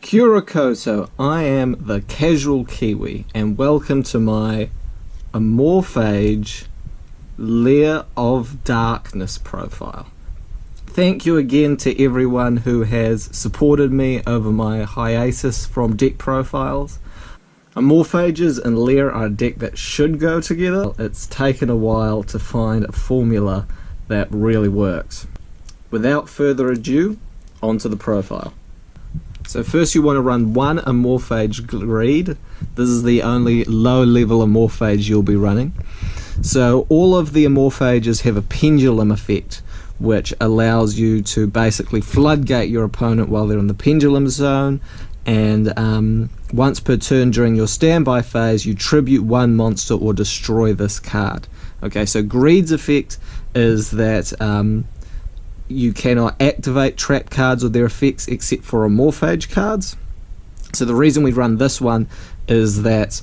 Kurikoso, I am the Casual Kiwi, and welcome to my Amorphage Lair of Darkness profile. Thank you again to everyone who has supported me over my hiatus from deck profiles. Amorphages and Lair are a deck that should go together. It's taken a while to find a formula that really works. Without further ado, onto the profile. So first you want to run one Amorphage greed. This is the only low level Amorphage you'll be running. So all of the Amorphages have a pendulum effect, which allows you to basically floodgate your opponent while they're in the pendulum zone, and once per turn during your standby phase you tribute one monster or destroy this card. Okay, so greed's effect is that you cannot activate trap cards or their effects except for Amorphage cards. So the reason we run this one is that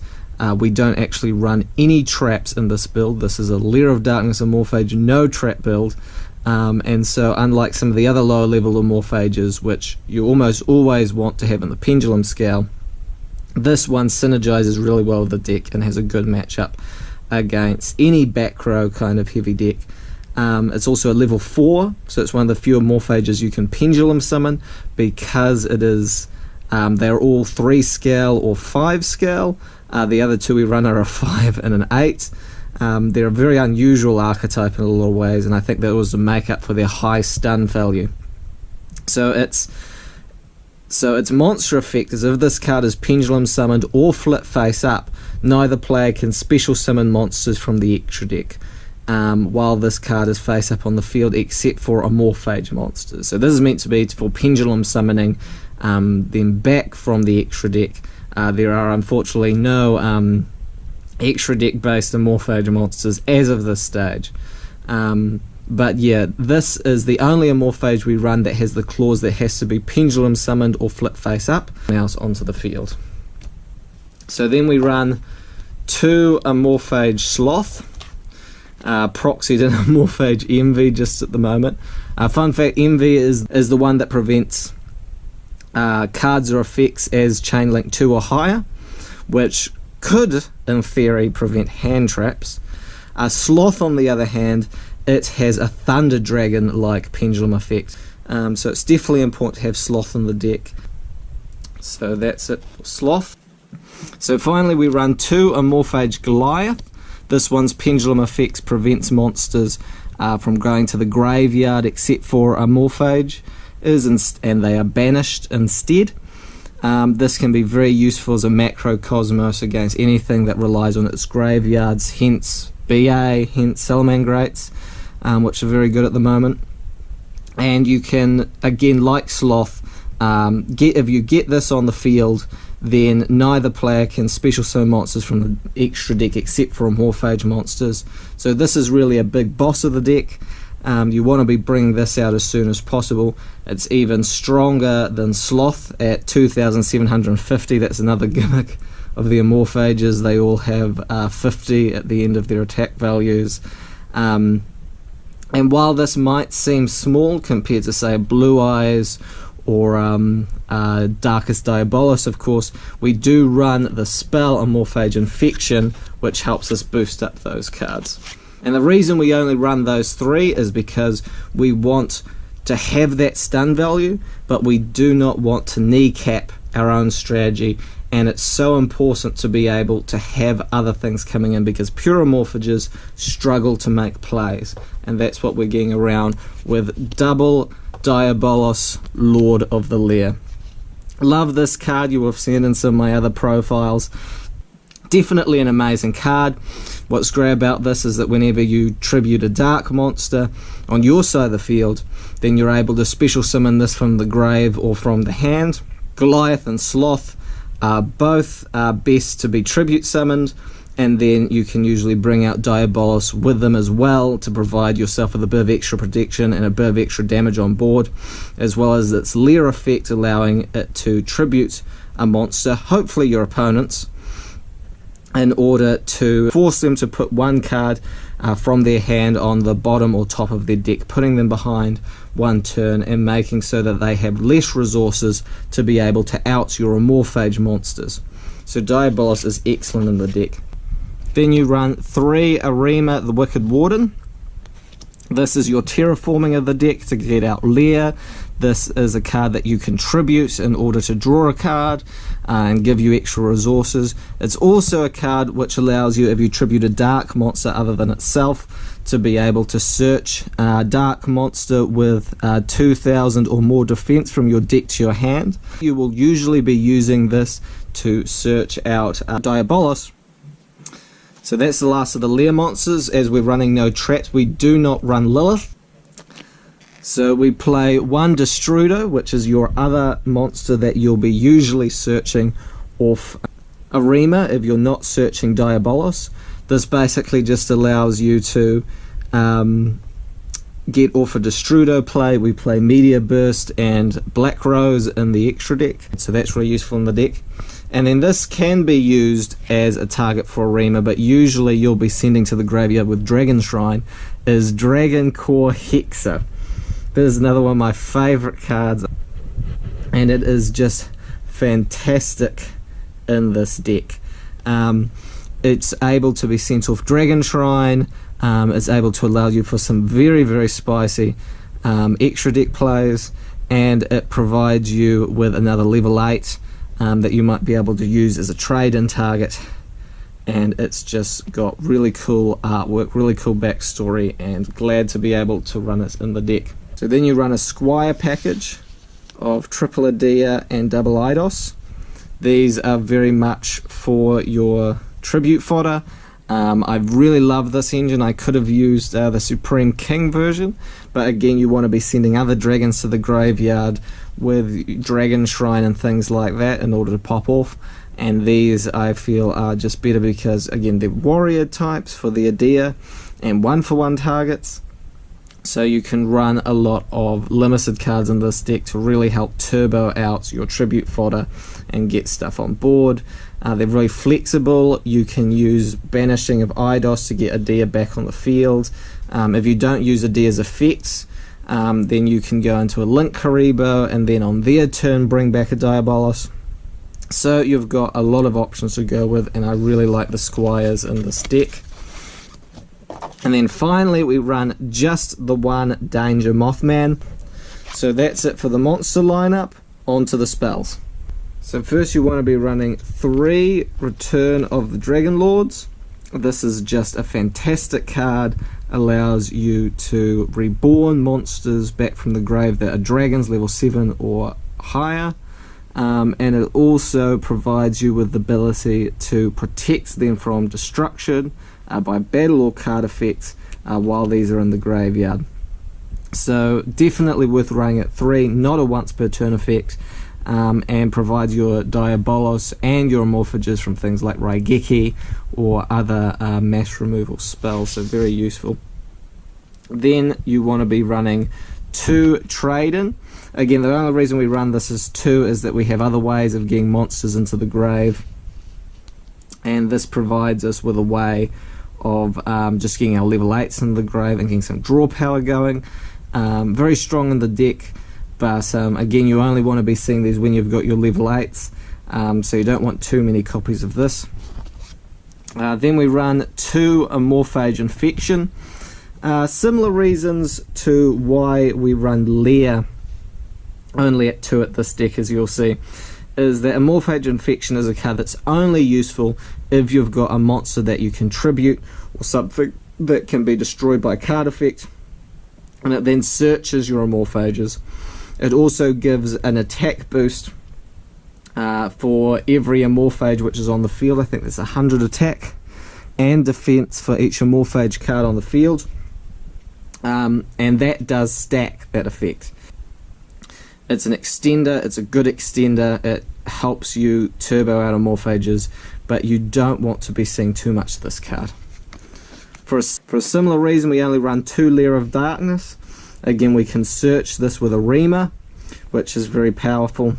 we don't actually run any traps in this build. This is a Lair of Darkness Amorphage, no trap build, and so unlike some of the other lower level Amorphages, which you almost always want to have in the pendulum scale, this one synergizes really well with the deck and has a good matchup against any back row kind of heavy deck. It's also a level 4, so it's one of the few Amorphages you can pendulum summon because it is they're all 3 scale or 5 scale. The other two we run are a 5 and an 8. They're a very unusual archetype in a lot of ways, and I think that was to make up for their high stun value. So its monster effect is if this card is pendulum summoned or flip face up, neither player can special summon monsters from the extra deck while this card is face up on the field, except for Amorphage monsters. So this is meant to be for pendulum summoning them back from the extra deck. There are unfortunately no extra deck based Amorphage monsters as of this stage. But yeah, this is the only Amorphage we run that has the clause that has to be pendulum summoned or flip face up. Now it's onto the field. So then we run 2 Amorphage Sloth, proxied in Amorphage Envy just at the moment. Fun fact, Envy is the one that prevents cards or effects as chain link 2 or higher, which could in theory prevent hand traps. Sloth on the other hand, it has a Thunder Dragon like pendulum effect, so it's definitely important to have Sloth in the deck. So that's it for Sloth. So finally we run 2 Amorphage Goliath. This one's pendulum effects prevents monsters from going to the graveyard except for Amorphage and they are banished instead. This can be very useful as a macrocosmos against anything that relies on its graveyards, hence BA, hence Salamangrates, which are very good at the moment. And you can, again, like Sloth, if you get this on the field, then neither player can special summon monsters from the extra deck except for Amorphage monsters. So this is really a big boss of the deck. You want to be bringing this out as soon as possible. It's even stronger than Sloth at 2,750. That's another gimmick of the Amorphages. They all have 50 at the end of their attack values. And while this might seem small compared to, say, Blue Eyes or Darkest Diabolus, of course, we do run the spell Amorphage Infection, which helps us boost up those cards. And the reason we only run those 3 is because we want to have that stun value, but we do not want to kneecap our own strategy, and it's so important to be able to have other things coming in, because pure Amorphages struggle to make plays, and that's what we're getting around with double Diabolos, Lord of the Lair. Love this card. You will have seen it in some of my other profiles. Definitely an amazing card. What's great about this is that whenever you tribute a dark monster on your side of the field, then you're able to special summon this from the grave or from the hand. Goliath and Sloth are both best to be tribute summoned, and then you can usually bring out Diabolos with them as well to provide yourself with a bit of extra protection and a bit of extra damage on board, as well as its Lair effect allowing it to tribute a monster, hopefully your opponent's, in order to force them to put one card from their hand on the bottom or top of their deck, putting them behind one turn and making so that they have less resources to be able to out your Amorphage monsters. So Diabolos is excellent in the deck. Then you run 3 Arima the Wicked Warden. This is your terraforming of the deck to get out Lair. This is a card that you contribute in order to draw a card and give you extra resources. It's also a card which allows you, if you tribute a dark monster other than itself, to be able to search a dark monster with 2,000 or more defense from your deck to your hand. You will usually be using this to search out Diabolos. So that's the last of the Lair monsters. As we're running no traps, we do not run Lilith. So we play 1 Destrudo, which is your other monster that you'll be usually searching off Arima if you're not searching Diabolos. This basically just allows you to get off a Destrudo play. We play Meteor Burst and Black Rose in the extra deck, so that's really useful in the deck. And then this can be used as a target for Arima, but usually you'll be sending to the graveyard with Dragon Shrine, is Dragon Core Hexer. This is another one of my favourite cards, and it is just fantastic in this deck. It's able to be sent off Dragon Shrine. It's able to allow you for some very, very spicy extra deck plays, and it provides you with another level 8 that you might be able to use as a trade-in target. And it's just got really cool artwork, really cool backstory, and glad to be able to run it in the deck. So then you run a Squire package of triple Adia and double Eidos. These are very much for your tribute fodder. I really love this engine. I could have used the Supreme King version, but again, you want to be sending other dragons to the graveyard with Dragon Shrine and things like that in order to pop off. And these I feel are just better because, again, they're warrior types for the Adia and 1-for-1 targets. So you can run a lot of limited cards in this deck to really help turbo out your tribute fodder and get stuff on board. They're very flexible. You can use banishing of Eidos to get Adia back on the field. If you don't use Adia's effects, then you can go into a Link Karibo and then on their turn bring back a Diabolos. So you've got a lot of options to go with, and I really like the Squires in this deck. And then finally we run just the 1 Danger Mothman. So that's it for the monster lineup. On to the spells. So first you want to be running 3 Return of the Dragon Lords. This is just a fantastic card. Allows you to reborn monsters back from the grave that are dragons level 7 or higher. And it also provides you with the ability to protect them from destruction by battle or card effects while these are in the graveyard. So definitely worth running at 3, not a once per turn effect, and provides your Diabolos and your Amorphages from things like Raigeki or other mass removal spells, so very useful. Then you want to be running 2 Trade-In. Again, the only reason we run this as 2 is that we have other ways of getting monsters into the grave, and this provides us with a way of just getting our level 8s in the grave and getting some draw power going. Very strong in the deck, but again, you only want to be seeing these when you've got your level 8s, so you don't want too many copies of this. Then we run 2 Amorphage Infection. Similar reasons to why we run Lair only at 2 at this deck, as you'll see. is that Amorphage Infection is a card that's only useful if you've got a monster that you contribute or something that can be destroyed by a card effect, and it then searches your Amorphages. It also gives an attack boost for every Amorphage which is on the field. I think there's 100 attack and defense for each Amorphage card on the field, and that does stack that effect. It's an extender, it's a good extender, it helps you turbo out Amorphages, but you don't want to be seeing too much of this card. For a similar reason, we only run 2 Lair of Darkness. Again, we can search this with a Reamer, which is very powerful,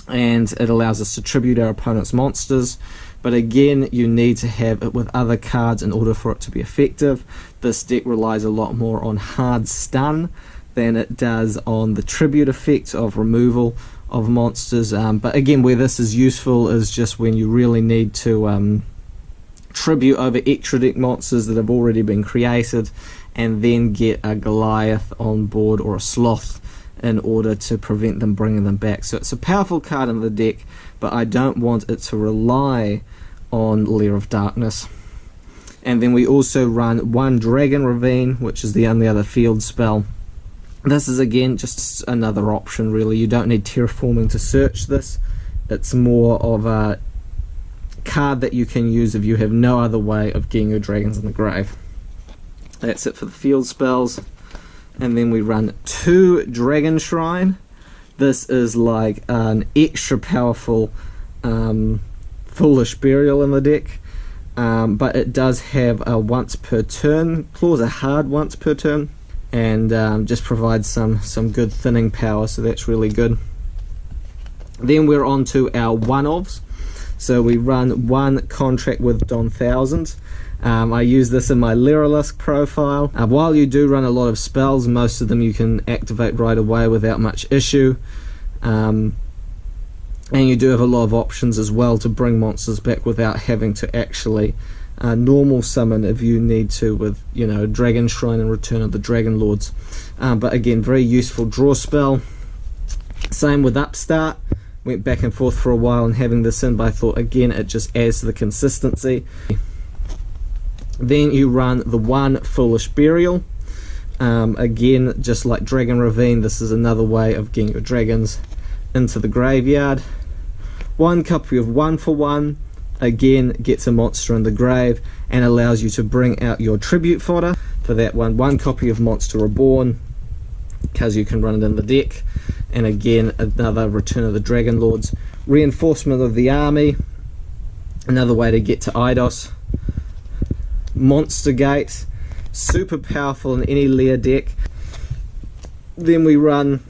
and it allows us to tribute our opponent's monsters. But again, you need to have it with other cards in order for it to be effective. This deck relies a lot more on hard stun than it does on the tribute effect of removal of monsters. But again, where this is useful is just when you really need to tribute over extra deck monsters that have already been created, and then get a Goliath on board or a Sloth in order to prevent them bringing them back. So it's a powerful card in the deck, but I don't want it to rely on Lair of Darkness. And then we also run 1 Dragon Ravine, which is the only other field spell. This is again just another option really. You don't need terraforming to search this. It's more of a card that you can use if you have no other way of getting your dragons in the grave. That's it for the field spells. And then we run 2 Dragon Shrine. This is like an extra powerful Foolish Burial in the deck, but it does have a once per turn clause, a hard once per turn, and just provides some good thinning power, so that's really good. Then we're on to our one-offs. So we run 1 Contract with Don 1000. I use this in my Lyrilisk profile. While you do run a lot of spells, most of them you can activate right away without much issue. And you do have a lot of options as well to bring monsters back without having to actually normal summon if you need to, with, you know, Dragon Shrine and Return of the Dragon Lords. But again, very useful draw spell. Same with Upstart. Went back and forth for a while and having this in, but I thought again it just adds to the consistency. Then you run the 1 Foolish Burial. Again, just like Dragon Ravine, this is another way of getting your dragons into the graveyard. 1 copy of 1 for 1, again gets a monster in the grave and allows you to bring out your tribute fodder for that one. 1 copy of Monster Reborn, because you can run it in the deck, and again another Return of the Dragon Lords. Reinforcement of the Army, another way to get to Eidos. Monster Gate, super powerful in any Lair deck. Then we run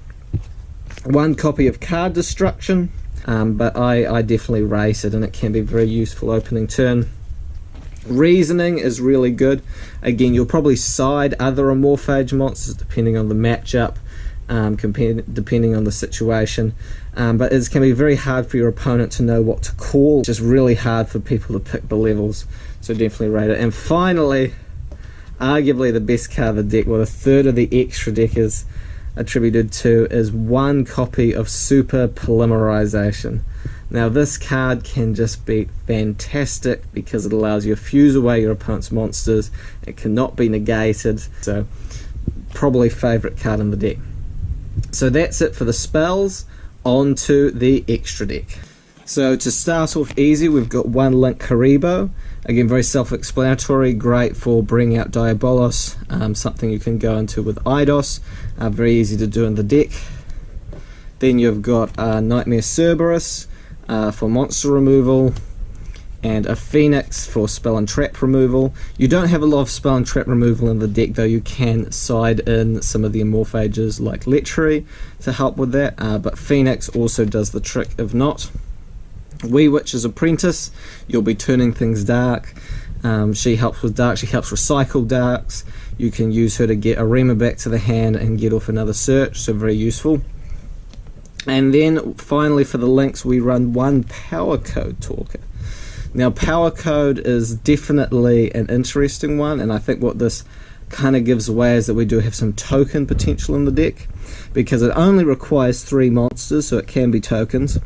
1 copy of Card Destruction, but I definitely race it, and it can be very useful opening turn. Reasoning is really good. Again, you'll probably side other Amorphage monsters depending on the matchup, depending on the situation, but it can be very hard for your opponent to know what to call. It's just really hard for people to pick the levels, so definitely rate it. And finally, arguably the best card of the deck, what a third of the extra deck is attributed to, is 1 copy of Super Polymerization. Now this card can just be fantastic because it allows you to fuse away your opponent's monsters. It cannot be negated, so probably favourite card in the deck. So that's it for the spells. On to the extra deck. So to start off easy, we've got 1 Link Karibo. Again, very self-explanatory, great for bringing out Diabolos, something you can go into with Eidos, very easy to do in the deck. Then you've got Nightmare Cerberus for monster removal, and a Phoenix for spell and trap removal. You don't have a lot of spell and trap removal in the deck, though you can side in some of the Amorphages like Lechery to help with that, but Phoenix also does the trick if not. Wee Witch's Apprentice, you'll be turning things dark. She helps with dark, she helps recycle darks. You can use her to get a Rema back to the hand and get off another search, so very useful. And then finally for the links, we run 1 Power Code Talker. Now Power Code is definitely an interesting one, and I think what this kind of gives away is that we do have some token potential in the deck. because it only requires 3 monsters, so it can be tokens.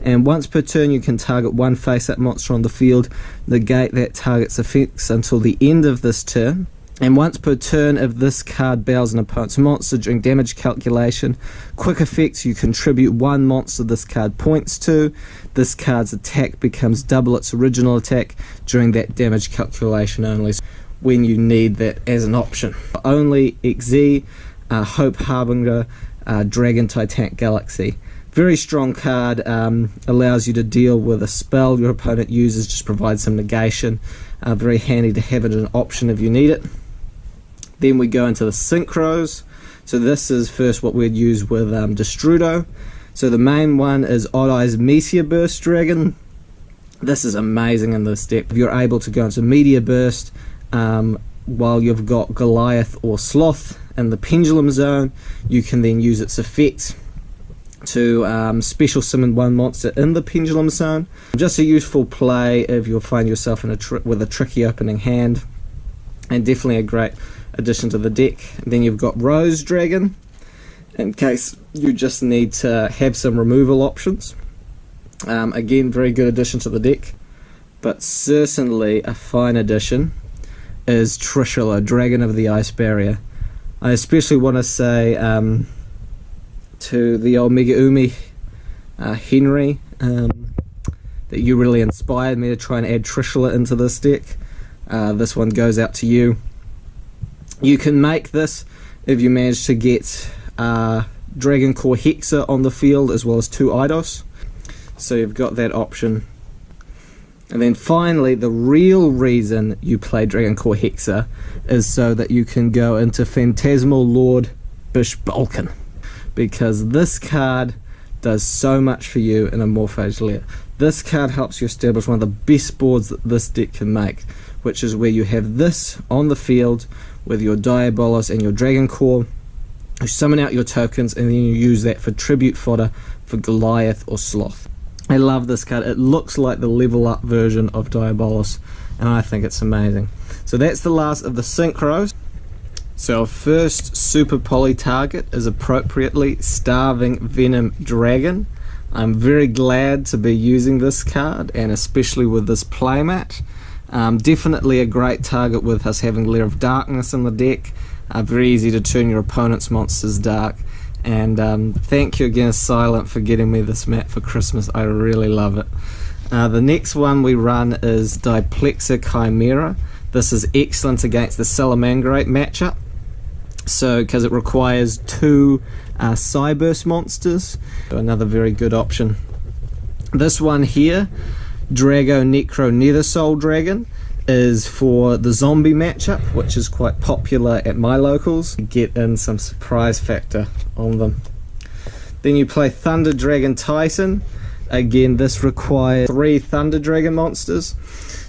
And once per turn you can target one face-up monster on the field, negate that target's effects until the end of this turn. And once per turn, if this card battles an opponent's monster during damage calculation, quick effects, you contribute 1 monster this card points to. This card's attack becomes double its original attack during that damage calculation only, when you need that as an option. Only XZ, Hope Harbinger, Dragon Titanic Galaxy. Very strong card, allows you to deal with a spell your opponent uses, just provides some negation. Very handy to have it as an option if you need it. Then we go into the synchros. So this is first what we'd use with Destrudo. So the main one is Odd Eye's Meteor Burst Dragon. This is amazing in this deck. If you're able to go into Meteor Burst while you've got Goliath or Sloth in the Pendulum Zone, you can then use its effect to special summon 1 monster in the Pendulum Zone. Just a useful play if you'll find yourself in with a tricky opening hand, and definitely a great addition to the deck. And then you've got Rose Dragon, in case you just need to have some removal options. Again, very good addition to the deck, but certainly a fine addition is Trishula, Dragon of the Ice Barrier. I especially want to say to the old Mega Umi Henry that you really inspired me to try and add Trishula into this deck. This one goes out to you. You can make this if you manage to get Dragon Core Hexer on the field as well as 2 Eidos. So you've got that option. And then finally, the real reason you play Dragon Core Hexer is so that you can go into Phantasmal Lord Bushbalkan, because this card does so much for you in Amorphage Lair. This card helps you establish one of the best boards that this deck can make, which is where you have this on the field with your Diabolos and your Dragon Core. You summon out your tokens and then you use that for tribute fodder for Goliath or Sloth. I love this card. It looks like the level up version of Diabolos, and I think it's amazing. So that's the last of the synchros. So our first super poly target is appropriately Starving Venom Dragon. I'm very glad to be using this card, and especially with this playmat. Definitely a great target with us having Lair of Darkness in the deck. Very easy to turn your opponent's monsters dark. And thank you again, Silent, for getting me this mat for Christmas. I really love it. The next one we run is Diplexa Chimera. This is excellent against the Salamangrate matchup, so because it requires 2 Cyburst monsters. So another very good option. This one here, Drago Necro Nethersoul Dragon, is for the zombie matchup, which is quite popular at my locals. Get in some surprise factor on them. Then you play Thunder Dragon Titan. Again, this requires 3 Thunder Dragon monsters.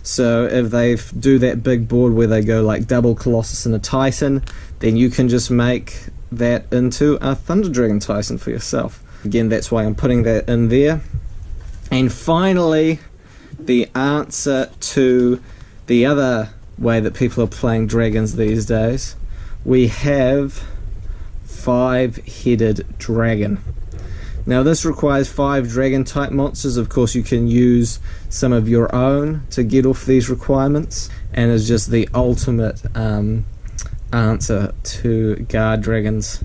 So if they do that big board where they go like double Colossus and a Titan, then you can just make that into a Thunder Dragon Titan for yourself. Again, that's why I'm putting that in there. And finally, the answer to the other way that people are playing dragons these days, we have 5-headed dragon. Now this requires 5 dragon type monsters. Of course you can use some of your own to get off these requirements, and is just the ultimate answer to guard dragons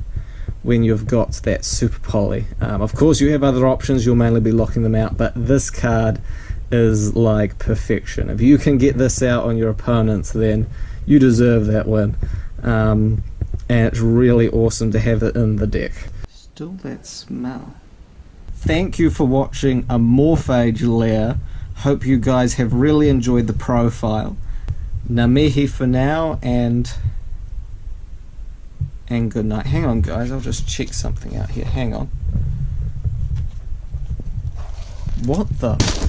when you've got that super poly. Of course you have other options, you'll mainly be locking them out, but this card is like perfection. If you can get this out on your opponents, then you deserve that win. And it's really awesome to have it in the deck. Still that smell. Thank you for watching Amorphage Lair. Hope you guys have really enjoyed the profile. Namehi for now, and good night. Hang on guys, I'll just check something out here. Hang on. What the...